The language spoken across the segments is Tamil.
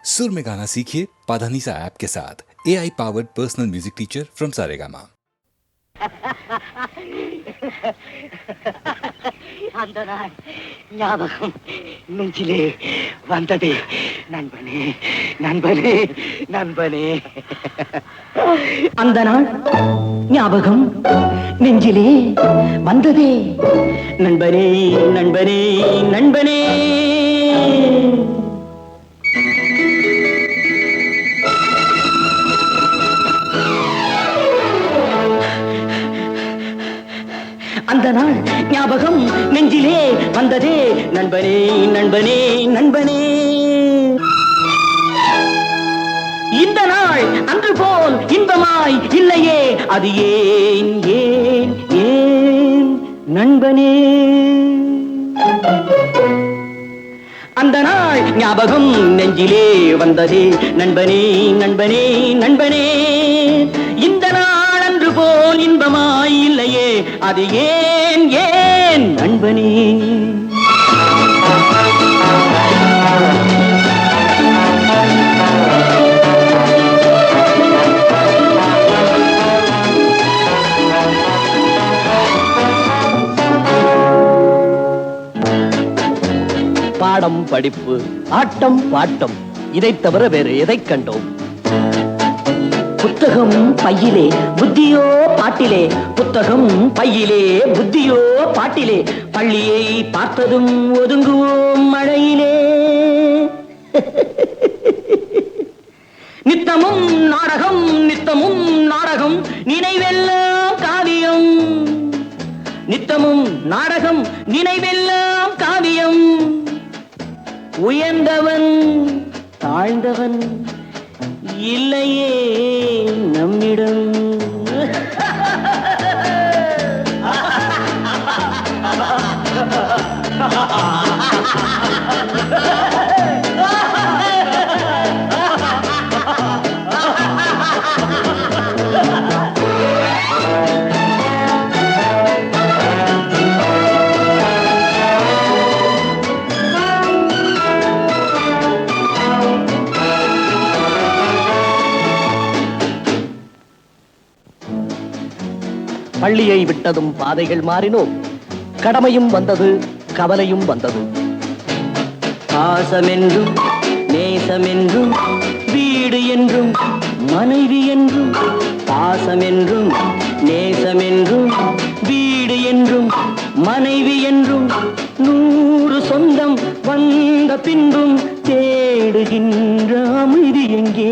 सुर में गाना सीखिए पाधानीसा ऐप के साथ AI powered personal music teacher from Saregama. அந்த நாள் ஞாபகம் நெஞ்சிலே வந்ததே நண்பனே நண்பனே நண்பனே. அந்த நாள் ஞாபகம் நெஞ்சிலே வந்ததே நண்பனே நண்பனே நண்பனே. அந்த நாள் ஞாபகம் நெஞ்சிலே வந்ததே நண்பனே நண்பனே நண்பனே. இந்த நாள் அன்று போல் இன்பமாய் இல்லையே, அது ஏன் ஏன் ஏன் நண்பனே. அந்த நாள் ஞாபகம் நெஞ்சிலே வந்ததே நண்பனே நண்பனே நண்பனே. இந்த நாள் அன்று போல் இன்பமாய் இல்லையே, அது ஏன் ஏன் நண்பனே. பாடம் படிப்பு ஆட்டம் பாட்டம் இதை தவிர வேறு எதை கண்டோம்? புத்தகம் பையிலே புத்தியோ பாட்டிலே, புத்தகம் பையிலே புத்தியோ பாட்டிலே. பள்ளியை பார்த்ததும் ஒதுங்குவோம் மழையிலே. நித்தமும் நாடகம் நித்தமும் நாடகம், நினைவெல்லாம் காவியம். நித்தமும் நாடகம் நினைவெல்லாம் காவியம். உயர்ந்தவன் தாழ்ந்தவன் இல்லையே நம்மிடம். பள்ளியை விட்டதும் பாதைகள் மாறினோம். கடமையும் வந்தது, கவலையும் வந்தது. பாசமென்றும் நேசமென்றும் வீடு என்றும் மனைவி என்றும், பாசமென்றும் நேசமென்றும் வீடு என்றும் மனைவி என்றும், 100 சொந்தம் வந்த பின்பும் தேடுகின்ற அமைதி எங்கே?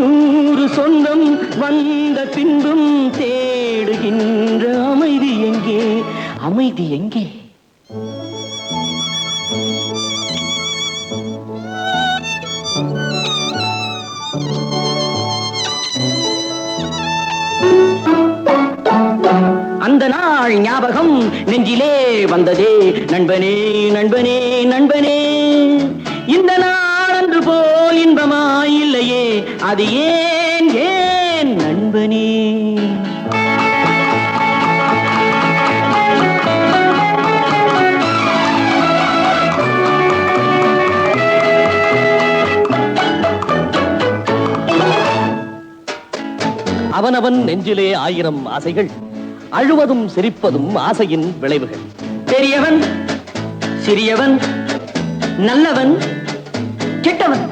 100 சொந்தம் வந்த பின்பும் தேடுகின்ற அமைதி எங்கே? அமைதி எங்கே? அந்த நாள் ஞாபகம் நெஞ்சிலே வந்ததே நண்பனே நண்பனே நண்பனே. இந்த நாள் அன்று போல் இன்பமாய் இல்லையே, அது ஏன் ஏன் நண்பனே. அவனவன் நெஞ்சிலே 1000 ஆசைகள், அழுவதும் சிரிப்பதும் ஆசையின் விளைவுகள். பெரியவன் சிறியவன், நல்லவன் கெட்டவன்,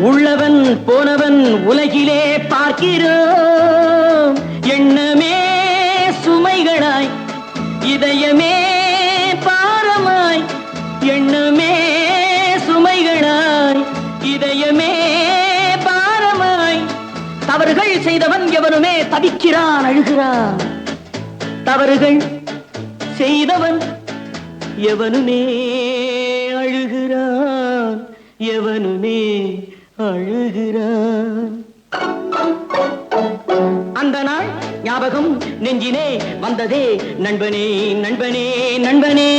உள்ளவன் போனவன் உலகிலே பார்க்கிறோம். எண்ணமே சுமைகளாய், இதயமே பாரமாய். எண்ணமே சுமைகளாய், இதயமே பாரமாய். தவறுகள் செய்தவன் எவனுமே தவிக்கிறான், அழுகிறான். தவறுகள் செய்தவன் எவனுமே அழுகிறான், எவனுமே அழுகிறான். அந்த நாள் ஞாபகம் நெஞ்சினே வந்ததே நண்பனே நண்பனே நண்பனே.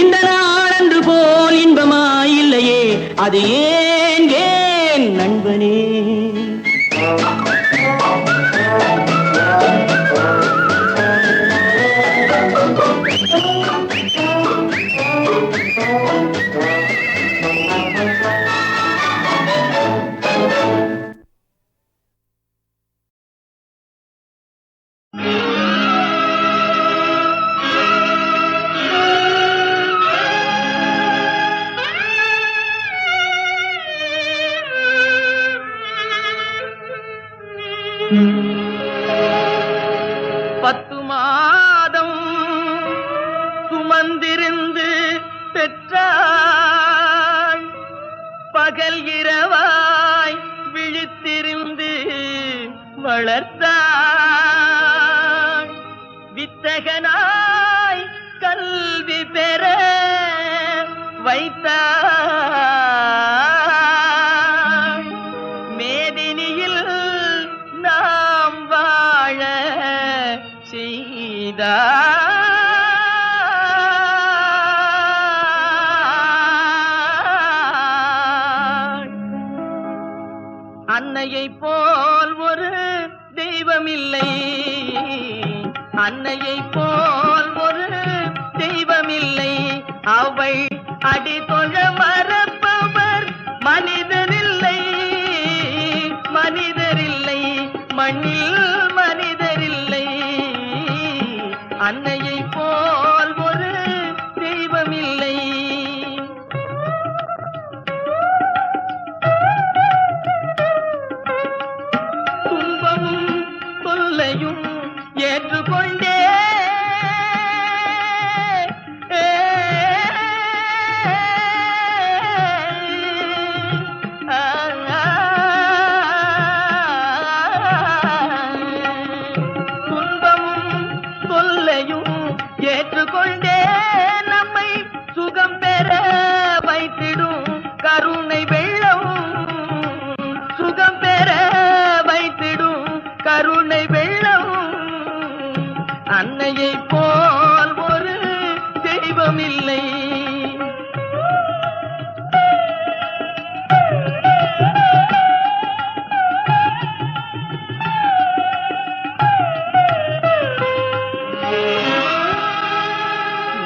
இந்த நாள் அன்று போல் இன்பமாய் இல்லையே, அது ஏன் ஏன் நண்பனே. 10 மாதம் சுமந்திருந்து பெற்றாய், பகல் இரவாய் விழித்திருந்து வளர்த்தாய், வித்தகனாய் கல்வி பெற வைத்தாய், மேதினியில் நாம் வாழ செய்தாய். அன்னையை போல் ஒரு தெய்வமில்லை, அன்னையை போல் ஒரு தெய்வமில்லை, அவள் அடிதொழ மறப்பவர் மனிதரில்லை, மனிதரில்லை, மண்ணில் மனிதரில்லை. அன்னையை போல் ஒரு தெய்வமில்லை. துன்பமும் தொல்லையும் ஏற்றுக்கொண்டே ஏற்றுக்கொண்டே நம்மை சுகம் பெற வைத்திடும் கருணை வெள்ளம், சுகம் பெற வைத்திடும் கருணை வெள்ளம். அன்னையை போல் ஒரு தெய்வமில்லை.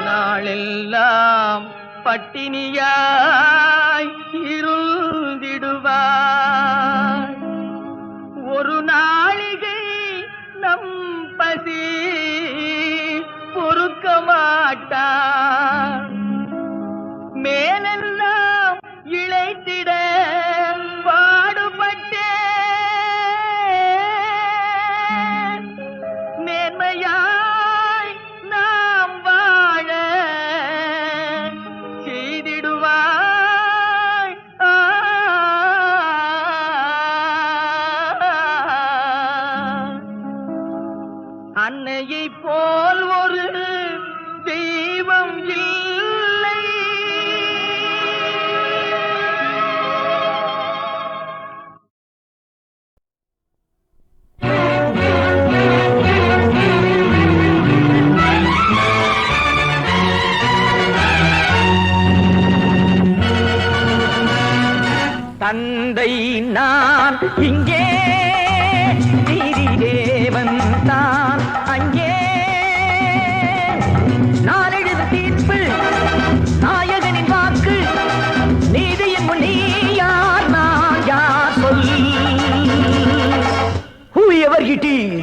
நாளெல்லாம் பட்டினியாய் இருந்திடுவாய், ஒரு நாளிகை நம் பசி பொறுக்க மாட்டான், மேலெல்லாம் இழைத்திட பாடுபட்டேன், மேன்மையாய் நாம் வாழ செய்திடுவாய். அன்னையை போல் ஒரு தெய்வம் இல்லை. தந்தை நான் இங்கே, நீதி தேவன் தான் அங்கே, நான் எழுது தீர்ப்பு நாயகனின் வாக்கு, நீதியின் முன் நீ யார் நான் யார் சொல். Whoever it is,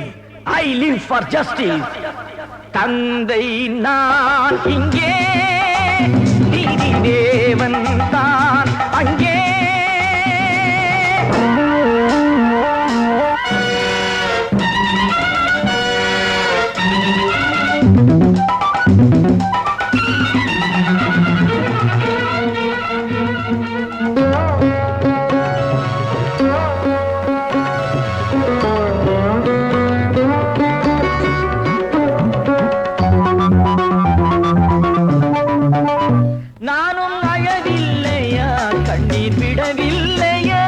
I live for justice. தந்தை நான் இங்கே, நீதி தேவன் தான் அங்கே. நானும் அழவில்லையா, கண்ணீர் விடவில்லையா,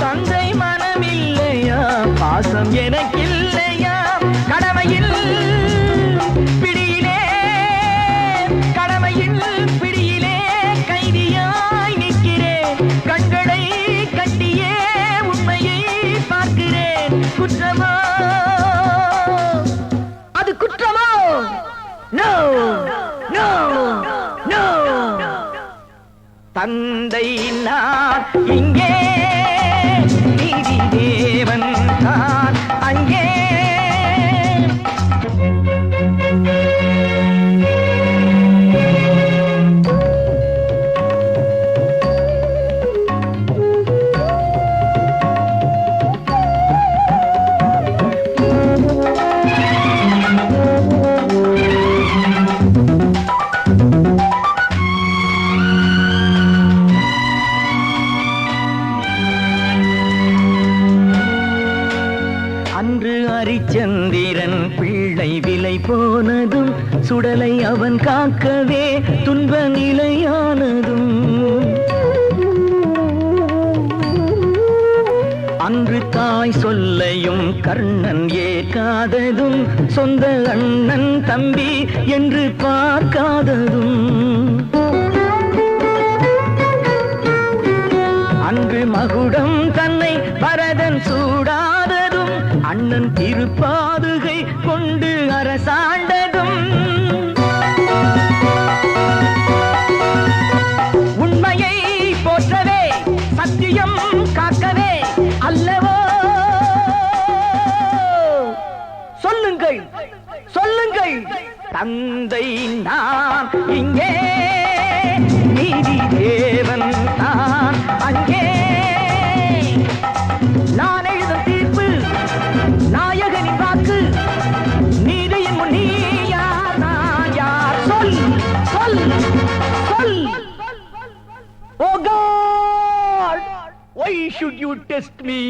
தந்தை மனமில்லையா, பாசம் எனக்கில்லையா, கடமையில் பிடியிலே, கடமையில் பிடியிலே கைதியாய் நிற்கிறேன், கண்களை கட்டியே உண்மையை பார்க்கிறேன். குற்றமா அது குற்றமா? No no no. தந்தை நான் இங்கே, நீதி தேவன் தான் அங்கே. உடலை அவன் காக்கவே துன்ப நிலையானதும் அன்று தாய் சொல்லையும் கர்ணன் ஏற்காததும் சொந்த அண்ணன் தம்பி என்று பார்க்காததும் அன்று மகுடம் தன்னை பரதன் சூடாததும் அண்ணன் திருப்பாதுகை கொண்டு அரசாண்டதும் உண்மையை போற்றவே சத்தியம் காக்கவே அல்லவோ சொல்லுங்கள் சொல்லுங்கள் தந்தை நான் இங்கே நீதி தேவன் நான் அங்கே நான் எழுதும் தீர்ப்பு நாயகனின் வாக்கு நீதியின் முன் நீ யார் நான் யார் சொல் சொல் சொல் Oh God! Why should you test me?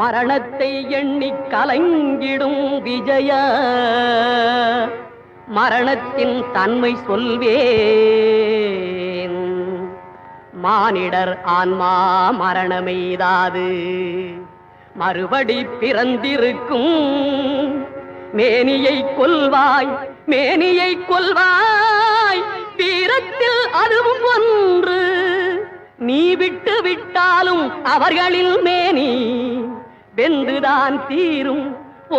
மரணத்தை எண்ணி கலங்கிடும் விஜய மரணத்தின் தன்மை சொல்வேன். மானிடர் ஆன்மா மரணமெய்தாது மறுபடி பிறந்திருக்கும். மேனியை கொல்வாய் மேனியை கொல்வாய் வீரத்தில் அதுவும் ஒன்று. நீ விட்டு விட்டாலும் அவர்களில் மேனி வென்றுதான் தீரும்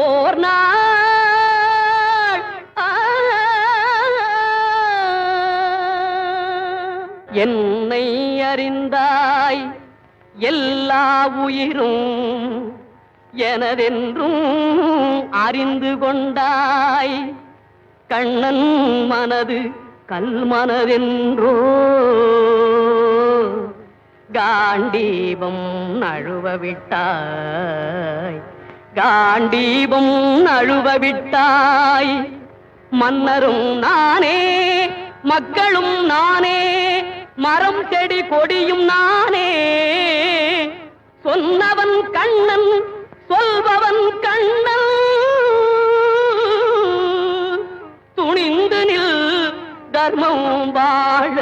ஓர் நாள். என்னை அறிந்தாய் எல்லா உயிரும் எனதென்றும் அறிந்து கொண்டாய். கண்ணன் மனது கல்மனதென்றோ காண்டீபம் நழுவ விட்டாய் காண்டீபம் நழுவ விட்டாய். மன்னரும் நானே மக்களும் நானே மரம் செடி கொடியும் நானே. சொன்னவன் கண்ணன் சொல்பவன் கண்ணன். துணிந்து நில் தர்மம் வாழ.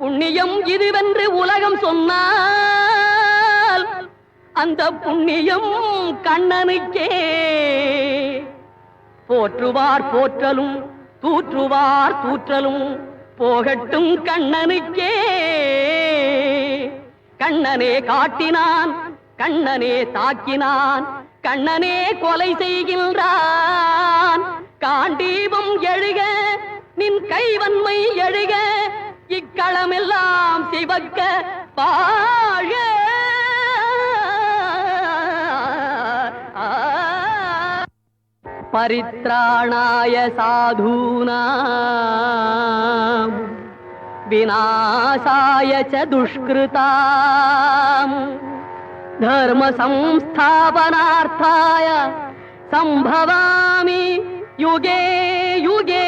புண்ணியம் இதுவென்று உலகம் சொன்னால் அந்த புண்ணியம் கண்ணனுக்கே. போற்றுவார் போற்றலும் தூற்றுவார் தூற்றலும் போகட்டும் கண்ணனுக்கே. கண்ணனே காட்டினான் கண்ணனே தாக்கினான் கண்ணனே கொலை செய்கின்றான். காண்டீபம் எழுக நின் கைவன்மை எழுக இக்களமெல்லாம் சிவக்க பாழ. பரித்ராணாய சாதூனாம் விநாசாய ச துஷ்கிருதாம் தர்ம சம்ஸ்தாபனார்த்தாய சம்பவாமி யுகே யுகே.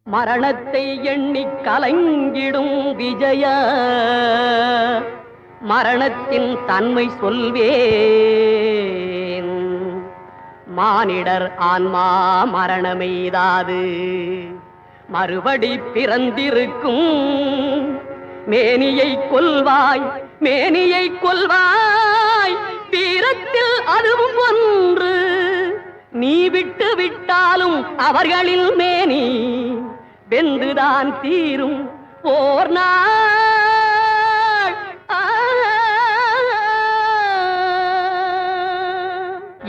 மரணத்தை எண்ணி கலங்கிடும் விஜய மரணத்தின் தன்மை சொல்வேன். மானிடர் ஆன்மா மரணமெய்தாது மறுபடி பிறந்திருக்கும். மேனியை கொல்வாய் மேனியை கொல்வாய் வீரத்தில் அதுவும் ஒன்று. நீ விட்டு விட்டாலும் அவர்களில் மேனி வென்றுதான் தீரும் ஓர் நாள்.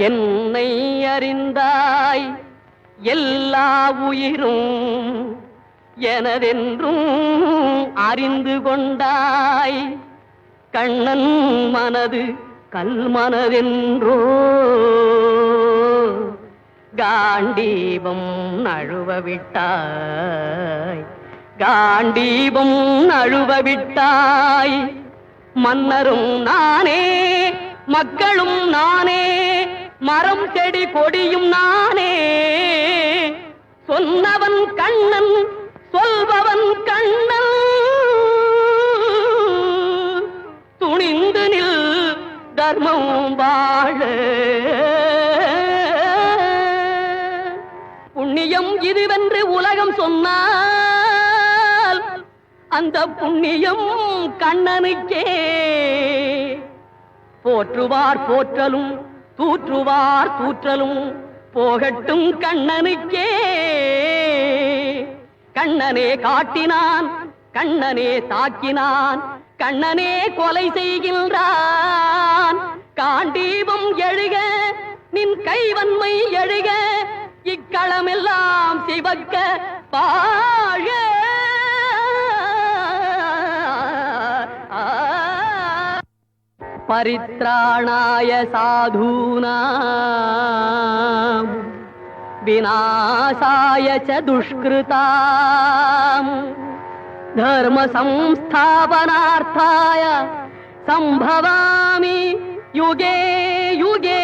என்னை அறிந்தாய் எல்லா உயிரும் எனதென்றும் அறிந்து கொண்டாய். கண்ணன் மனது கல்மனதென்றோ காண்டீபம் நழுவ விட்டாய் காண்டீபம் நழுவ விட்டாய். மன்னரும் நானே மக்களும் நானே மரம் செடி கொடியும் நானே. சொன்னவன் கண்ணன் சொல்பவன் கண்ணன். துணிந்து நில் தர்மம் வாழ. புண்ணியம் இதுவென்று உலகம் சொன்னால் அந்த புண்ணியம் கண்ணனுக்கே. போற்றுவார் போற்றலும் தூற்றுவார் தூற்றலும் போகட்டும் கண்ணனுக்கே. கண்ணனே காட்டினான் கண்ணனே தாக்கினான் கண்ணனே கொலை செய்கின்றான். காண்டீபம் எழுக நின் கைவன்மை எழுக இக்களமெல்லாம் சிவக்க பாழ. பரித்ராணாய சாதூனாம் विनाशाय च दुष्कृताम् धर्म संस्थापनार्थाय संभवामि युगे युगे